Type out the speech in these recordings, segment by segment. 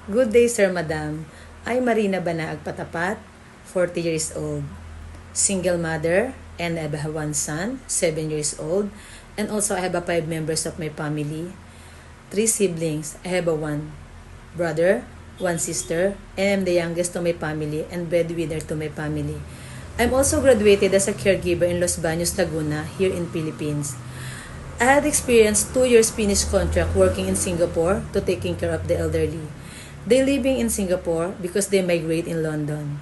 Good day, Sir, Madam. I'm Marina Banaag Patapat, 40 years old, single mother, and I have one son, 7 years old, and also I have 5 members of my family, 3 siblings. I have one brother, one sister, and I'm the youngest to my family and breadwinner to my family. I'm also graduated as a caregiver in Los Baños, Laguna, here in Philippines. I had experienced 2 years Finnish contract working in Singapore to taking care of the elderly. They living in Singapore because they migrate in London.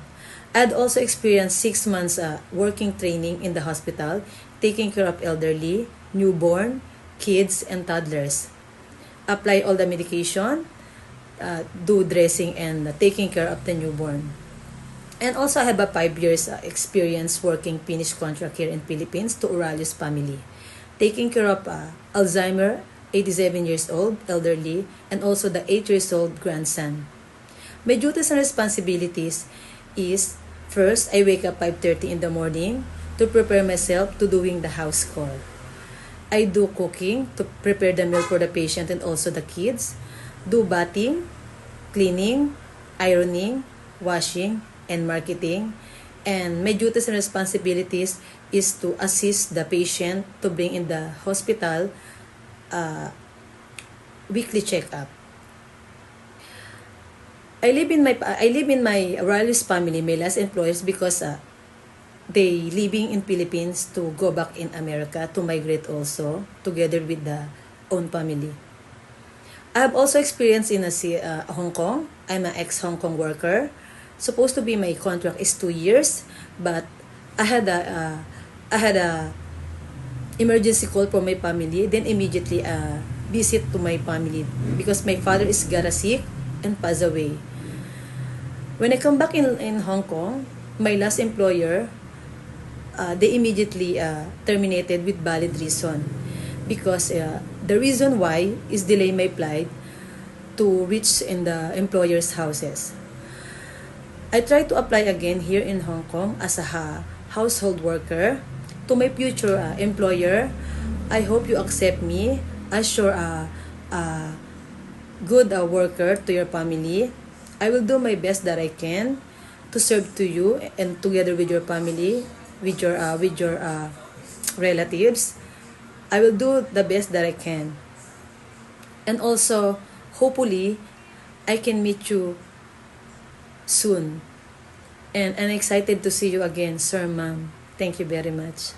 I had also experienced 6 months working training in the hospital, taking care of elderly, newborn, kids, and toddlers. Apply all the medication, do dressing, and taking care of the newborn. And also I have a 5 years experience working Finnish contract here in Philippines to Oralius family, taking care of Alzheimer, 87 years old, elderly, and also the 8 years old grandson. My duties and responsibilities is, first, I wake up 5:30 in the morning to prepare myself to doing the house call. I do cooking to prepare the meal for the patient and also the kids, do bathing, cleaning, ironing, washing, and marketing. And my duties and responsibilities is to assist the patient to bring in the hospital weekly checkup. I live in my Oralius family, my last employers, because they living in Philippines to go back in America to migrate also together with the own family. I have also experience in Hong Kong. I'm an ex-Hong Kong worker. Supposed to be my contract is 2 years, but I had a emergency call from my family. Then immediately visit to my family because my father is got sick and passed away. When I come back in Hong Kong, my last employer, they immediately terminated with valid reason because the reason why is delay my flight to reach in the employer's houses. I try to apply again here in Hong Kong as a household worker. To my future employer, I hope you accept me as your good worker to your family. I will do my best that I can to serve to you and together with your family, with your relatives. I will do the best that I can. And also, hopefully, I can meet you soon. And I'm excited to see you again, Sir, Ma'am. Thank you very much.